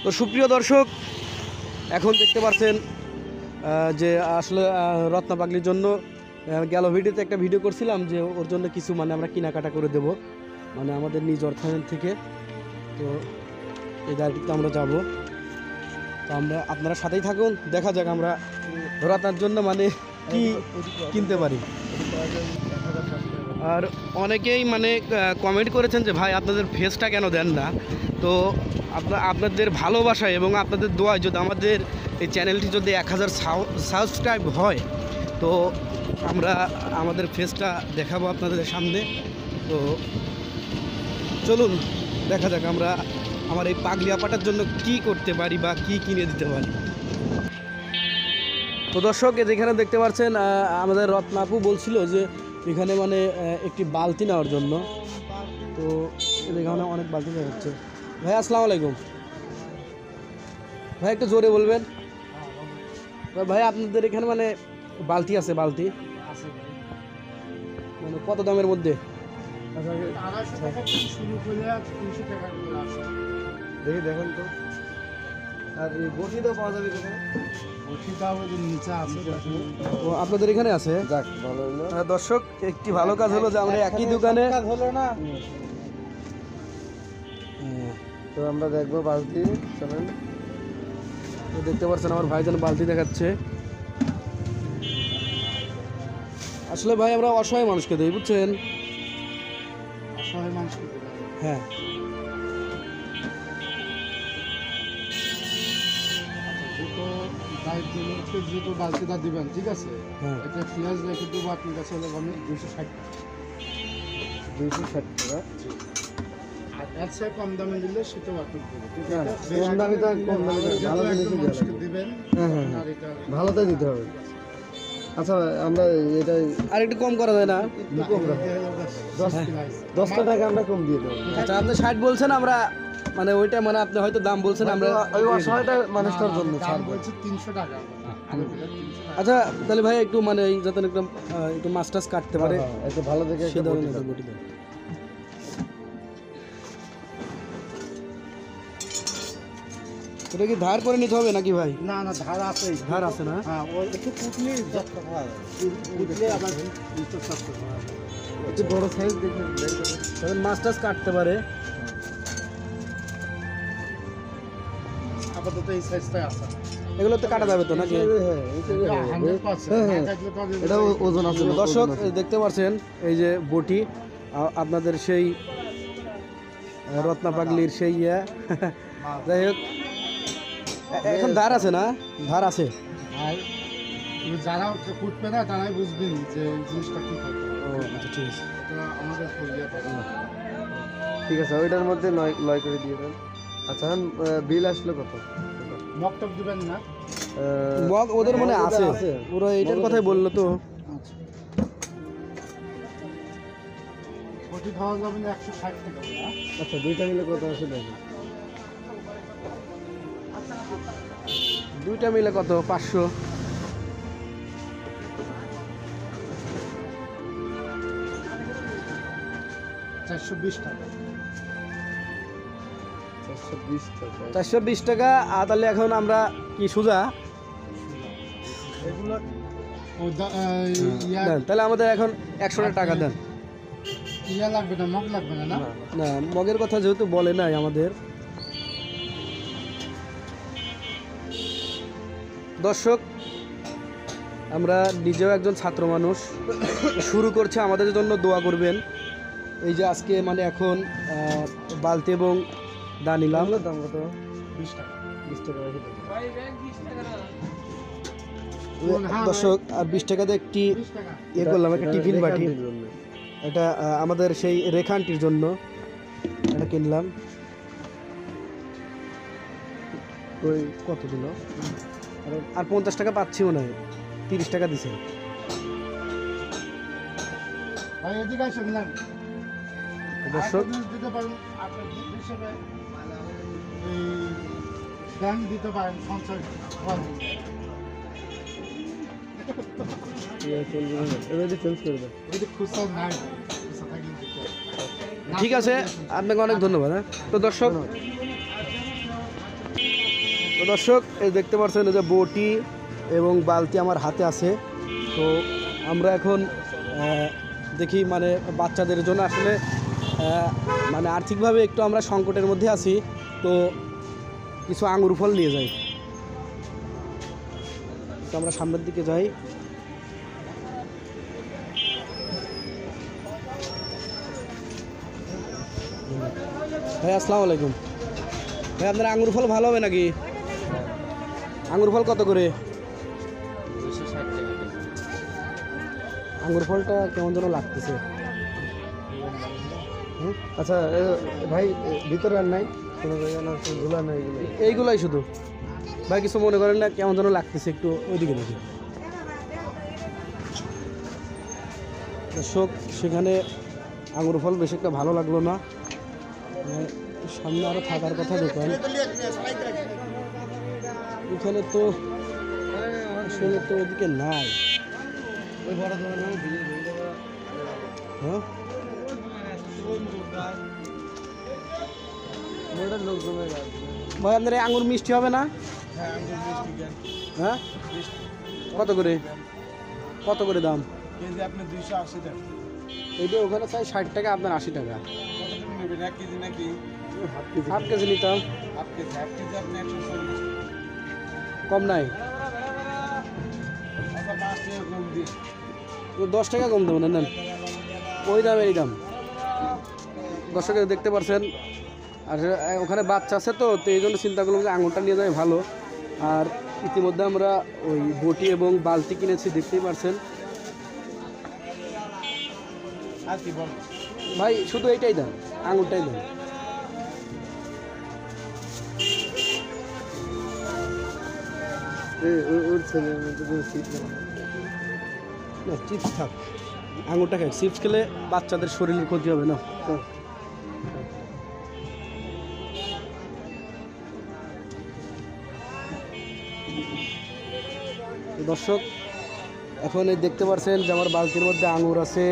তো সুপ্রিয় দর্শক, এখন দেখতে পাচ্ছেন যে আসলে রত্না পাগলির জন্য গেল ভিডিওতে একটা ভিডিও করছিলাম যে ওর জন্য কিছু মানে আমরা কেনাকাটা করে দেব, মানে আমাদের নিজ অর্থায়ন থেকে। তো এই গাড়িটিতে আমরা যাব, তো আমরা আপনারা সাথেই থাকুন, দেখা যাক আমরা রত্নার জন্য মানে কি কিনতে পারি। আর অনেকেই মানে কমেন্ট করেছেন যে ভাই আপনাদের ফেসটা কেন দেন না। তো আপনাদের ভালোবাসা এবং আপনাদের দোয়ায় যদি আমাদের এই চ্যানেলটি যদি 1000 সাবস্ক্রাইব হয়, তো আমরা আমাদের ফেসটা দেখাবো আপনাদের সামনে। তো চলুন দেখা যাক আমরা আমার এই পাগলি আপাটার জন্য কি করতে পারি বা কি কিনে দিতে পারি। তো দর্শক, যেখানে দেখতে পাচ্ছেন আমাদের রত্নাপু বলছিল যে এখানে মানে একটি বালতি নেওয়ার জন্য। তো এখানে অনেক বালতি নেওয়া হচ্ছে। ভাই আসসালামু আলাইকুম। ভাই একটু জোরে বলবেন। ভাই আপনাদের এখানে মানে বালতি আছে? বালতি মানে কত দামের মধ্যে? দেখি দেখেন তো। আর এই বটিটাও পাওয়া যাবে এখানে? ও আপনাদের এখানে আছে? যাক ভালো হলো। দর্শক, একটি ভালো কাজ হলো যে আমরা একই দোকানে হলো না। তো আমরা দেখবো বালতি। চলেন। তো দেখতে পাচ্ছেন আমার ভাইজান বালতি দেখাচ্ছে। আসলে ভাই আমরা অসহায় মানুষকে দিই, বুঝছেন? অসহায় মানুষকে হ্যাঁ। যেহেতু বালতিটা দিবেন, ঠিক আছে, এটা পেঁয়াজ রেখে দেবো আপনার কাছে হলে আমি 260 টাকা। আর এর চেয়ে কম দামে দিলে সেটাও আপনি কম দামে তো কম দামে ভালো জিনিস দিবেন। ভালোটাই দিতে হবে। আচ্ছা আমরা এটা আর একটু কম করা যায় না? 10 টাকা আমরা কম দিয়ে দেবো। আচ্ছা আপনি 60 বলছেন, আমরা মানে ওইটা মানে আপনি হয়তো দাম বলছেন, আমরা ওই অসহায়টা মানুষটার জন্য ছাড় বলছি 300 টাকা। আচ্ছা তাহলে ভাই একটু মানে যাতে একটু মাছ টাছ কাটতে পারে একটু ভালো দেখে সে ধরনের বটি দেন। এটা কি ধার করে নিতে হবে নাকি ভাই? না না, ধার আছে। ধার আছে না? হ্যাঁ, ওই একটু কুটলি কুটলে আবার একটু বড় সাইজ দেখে তবে মাছ টাছ কাটতে পারে। আপাতত এই সাইজটাই আছে। এগুলো তো কাটা যাবে তো নাকি? এটা ওজন আছে। দর্শক দেখতে পাচ্ছেন এই যে বটি, আপনাদের সেই রত্না পাগলির সেই যাই হোক, এখন ধার আছে না? ধার আছে। যারা কুটবে না তারাই বুঝবেন যে জিনিসটা কি করতে হবে। আচ্ছা ঠিক আছে, আমাদের ঠিক আছে, ওইটার মধ্যে লয় করে দিয়ে দেন। আচ্ছা বিল আসলো কত? মকটক দিবেন না? মগ ওদের মনে আছে, পুরো এইটার কথাই বললো তো। বটি খাওয়া যাবে না 160 টাকা। আচ্ছা দুইটা মিলে কত আছে দেখুন। দুইটা মিলে কত? 500। 420 টাকা। 420 টাকা। আর তাহলে এখন আমরা কি সোজা তাহলে আমাদের এখন 100 টাকা দেন। ইয়া লাগবে না, মগ লাগবে না? না, মগের কথা যেহেতু বলে নাই আমাদের। দর্শক, আমরা নিজেও একজন ছাত্র মানুষ, শুরু করছে, আমাদের জন্য দোয়া করবেন। এই যে আজকে মানে এখন বালতি এবং দা নিলাম। দাম কত? 20 টাকা। 20 টাকা। দর্শক, আর 20 টাকাতে একটি ইয়ে করলাম, একটা টিফিন বাটি। এটা আমাদের সেই রেখানটির জন্য এটা কিনলাম। ওই কত দিল? আর 50 টাকা পাচ্ছি মনে হয়, 30 টাকা দিছে। দর্শক দিতে পারেন, ব্যাংক দিতে পারেন সঞ্চয়। ঠিক আছে, আপনাকে অনেক ধন্যবাদ। তো দর্শক দর্শক এই দেখতে পাচ্ছেন এই যে বটি এবং বালতি আমার হাতে আছে। তো আমরা এখন দেখি মানে বাচ্চাদের জন্য আসলে মানে আর্থিকভাবে একটু আমরা সংকটের মধ্যে আছি, তো কিছু আঙুর ফল নিয়ে যাই। তো আমরা সামনের দিকে যাই। ভাই আসসালামু আলাইকুম। ভাই আপনার আঙুর ফল ভালো হবে নাকি? আঙুর ফল কত করে? আঙুর ফলটা কেমন যেন লাগতেছে। আচ্ছা ভাই ভিতরে আর নাই, এইগুলাই শুধু ভাই, কিছু মনে করেন না? কেমন যেন লাগতেছে, একটু ওইদিকে দেখি। দর্শক সেখানে আঙুর ফল বেশি একটা ভালো লাগলো না। সামনে আরো থাকার কথা দোকান, এখানে তো আসলে তো ওইদিকে নাই। হ্যাঁ ভাই আপনার এই আঙুর মিষ্টি হবে না? হ্যাঁ কত করে? কত করে দাম? আপনি 280 টাকা। এইটা ওখানে চাই 60 টাকা, আপনার 80 টাকা। নেবেন 1 কেজি নাকি? হাফ কেজি নিতাম। হাফ কেজি আপনি 140। কম নাই? আচ্ছা 5 টাকা কম দিন। 10 টাকা কম দেবো না, নেন ওই দাম এই দাম। দর্শক দেখতে পাচ্ছেন, আর ওখানে বাচ্চা আছে তো এই জন্য চিন্তা করলাম যে আঙুরটা নিয়ে যাই ভালো। আর ইতিমধ্যে আমরা ওই বটি এবং বালতি কিনেছি, দেখতেই পাচ্ছেন। আর কি বল ভাই শুধু এইটাই দেন, আঙুরটাই দেন। না চিপস থাক, আঙুরটা খাই। চিপস খেলে বাচ্চাদের শরীরের ক্ষতি হবে না। দর্শক এখন এই দেখতে পাচ্ছেন যে আমার বালতির মধ্যে আঙুর আছে,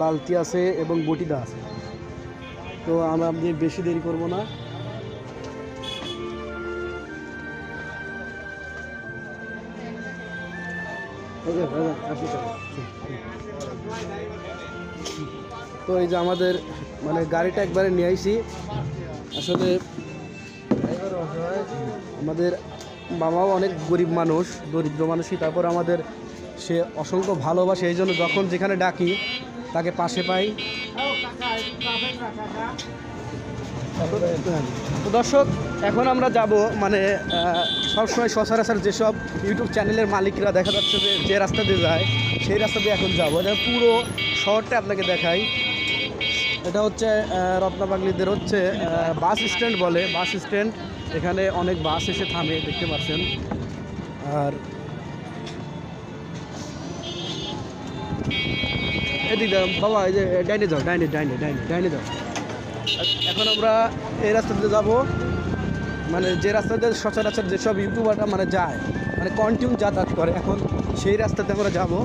বালতি আছে এবং বটিটা আছে। তো আমরা বেশি দেরি করব না। তো এই যে আমাদের মানে গাড়িটা একবারে নিয়ে আইছি। আসলে আমাদের বাবাও অনেক গরিব মানুষ, দরিদ্র মানুষই, তারপর আমাদের সে অসংখ্য ভালোবাসে, এই জন্য যখন যেখানে ডাকি তাকে পাশে পাই। তো দর্শক এখন আমরা যাব মানে সবসময় সচরাচর যেসব ইউটিউব চ্যানেলের মালিকরা দেখা যাচ্ছে যে রাস্তা দিয়ে যায় সেই রাস্তা দিয়ে এখন যাবো। এটা পুরো শহরটা আপনাকে দেখাই। এটা হচ্ছে রত্নাপাগলিদের হচ্ছে বাস স্ট্যান্ড বলে, বাস স্ট্যান্ড। এখানে অনেক বাস এসে থামে, দেখতে পাচ্ছেন। আর এদিকে বাবা এই যে ডাইনে যাও, ডাইনে ডাইনে ডাইনে ডাইনে যাও। এখন আমরা এই রাস্তা দিয়ে যাবো, মানে যে রাস্তা দিয়ে সচরাচর যেসব ইউটিউবাররা মানে যায়, মানে কন্টিনিউ যাতায়াত করে, এখন সেই রাস্তাতে আমরা যাবো।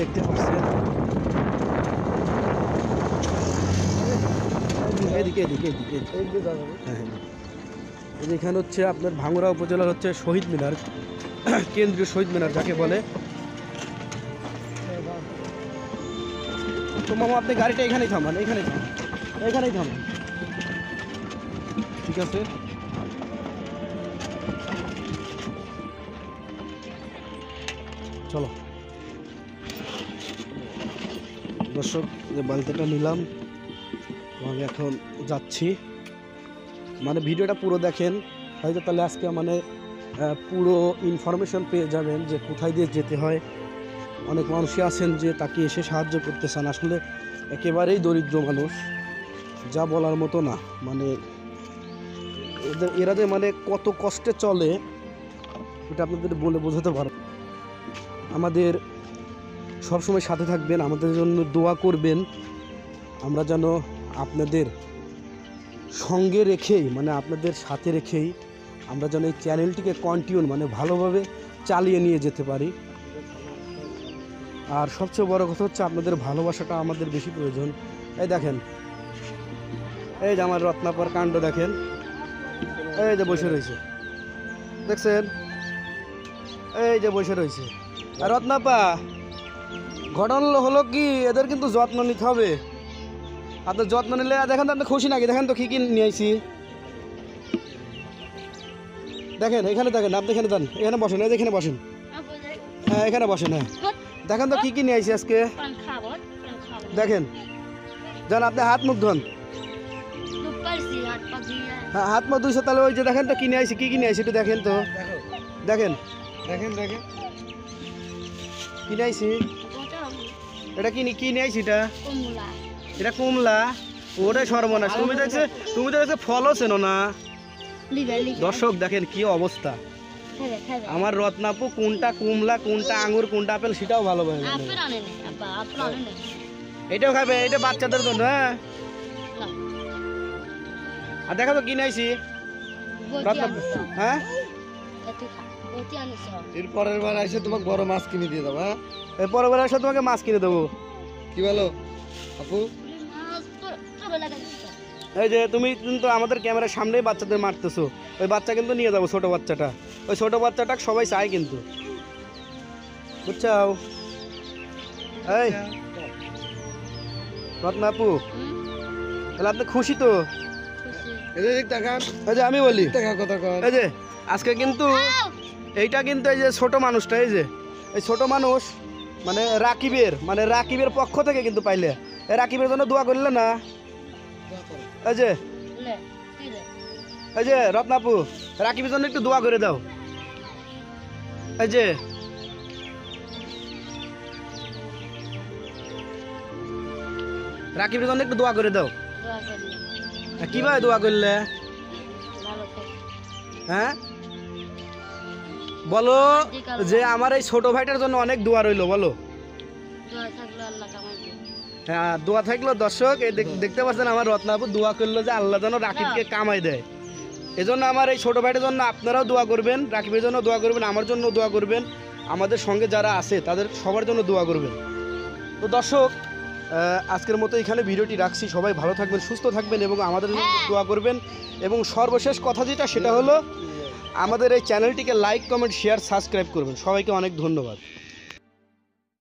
দেখতে পাচ্ছেন এদিকে এদিকে এদিকে এখানে হচ্ছে আপনার ভাঙ্গুড়া উপজেলার হচ্ছে শহীদ মিনার, কেন্দ্রীয় শহীদ মিনার যাকে বলে। তো মামা আপনি গাড়িটা এখানেই থামান, এখানেই থামান, এখানেই থামান, ঠিক আছে? চলো দর্শক, যে বালতিটা নিলাম আমি এখন যাচ্ছি। মানে ভিডিওটা পুরো দেখেন, হয়তো তাহলে আজকে মানে পুরো ইনফরমেশন পেয়ে যাবেন যে কোথায় দিয়ে যেতে হয়। অনেক মানুষই আছেন যে তাকে এসে সাহায্য করতে চান, আসলে একেবারেই দরিদ্র মানুষ, যা বলার মতো না। মানে এরা যে মানে কত কষ্টে চলে এটা আপনাদের বলে বোঝাতে পারব। আমাদের সবসময় সাথে থাকবেন, আমাদের জন্য দোয়া করবেন। আমরা যেন আপনাদের সঙ্গে রেখেই মানে আপনাদের সাথে রেখেই আমরা যেন এই চ্যানেলটিকে কন্টিনিউ মানে ভালোভাবে চালিয়ে নিয়ে যেতে পারি। আর সবচেয়ে বড় কথা হচ্ছে আপনাদের ভালোবাসাটা আমাদের বেশি প্রয়োজন। এই দেখেন এই যে আমার রত্নাপার কাণ্ড দেখেন, এই যে বসে রয়েছে, দেখছেন, এই যে বসে রয়েছে। আর রত্নাপা, ঘটনা হলো কি, এদের কিন্তু যত্ন নিতে হবে। আপনার যত্ন নিলে দেখেন তো আপনি খুশি নাকি? দেখেন তো কী কী নিয়ে আইছি। দেখেন এখানে, দেখেন আপনি এখানে যান, এখানে বসেন, এই যে এখানে বসেন, হ্যাঁ এখানে বসেন। হ্যাঁ দেখেন তো কী কী নিয়ে আইছি আজকে। দেখেন, যান আপনি হাত মুখ ধোন। হ্যাঁ হাত মুখ ধুইছে, তাহলে ওই যে দেখেন তো কী নিয়ে আইছি, কী কী নিয়ে আইছি একটু দেখেন তো। দেখেন দেখেন দেখেন কী নিয়ে আইছি, এটা কি কী নিয়ে আইছি, এটা কুমলা। ওটাই সর্বনাশ। তুমি তো দেখছে ফলও চেনো না। দর্শক দেখেন কি অবস্থা। আমার রত্নাপু কোনটা কুমলা, কোনটা আঙ্গুর, কোনটা আপেল সেটাও ভালো পাবে। এটাও খাবে, এটা বাচ্চাদের জন্য। হ্যাঁ আর দেখো তো কি নাইছি রত্নাপু। হ্যাঁ এর পরের বার এসে তোমাকে বড় মাছ কিনে দিয়ে দেবো। হ্যাঁ এর পরের বার এসে তোমাকে মাছ কিনে দেবো। কি বলো আপু? এই যে তুমি কিন্তু আমাদের ক্যামেরার সামনেই বাচ্চাদের মারতেছো, ওই বাচ্চা কিন্তু নিয়ে যাবো, ছোট বাচ্চাটা। ওই ছোট বাচ্চাটা সবাই চায় কিন্তু, বুঝছো? এই রত্নাপু, তাহলে আপনি খুশি তো? এদিক তাকান, এই যে আমি বলি, দেখা কথা কর। এই যে আজকে কিন্তু এইটা কিন্তু এই যে ছোট মানুষটা, এই যে এই ছোট মানুষ মানে রাকিবের পক্ষ থেকে কিন্তু পাইলে, এই রাকিবের জন্য দোয়া করলে না। এই যে রত্নাপু, রাকিবের জন্য একটু দোয়া করে দাও। এই যে রাকিবের জন্য একটু দোয়া করে দাও। কিভাবে দোয়া করলে? হ্যাঁ বলো যে আমার এই ছোট ভাইটার জন্য অনেক দোয়া রইলো, বলো। হ্যাঁ দোয়া থাকলো। দর্শক এই দেখতে পাচ্ছেন আমার রত্নাপু দোয়া করলো যে আল্লাহ যেন রাকিবকে কামাই দেয়। এজন্য আমার এই ছোট ভাইটার জন্য আপনারাও দোয়া করবেন, রাকিবের জন্য দোয়া করবেন, আমার জন্য দোয়া করবেন, আমাদের সঙ্গে যারা আছে তাদের সবার জন্য দোয়া করবেন। তো দর্শক আজকের মতো এখানে ভিডিওটি রাখছি। সবাই ভালো থাকবেন, সুস্থ থাকবেন এবং আমাদের জন্য দোয়া করবেন। এবং সর্বশেষ কথা যেটা, সেটা হলো আমাদের এই চ্যানেলটিকে লাইক, কমেন্ট, শেয়ার, সাবস্ক্রাইব করবেন। সবাইকে অনেক ধন্যবাদ।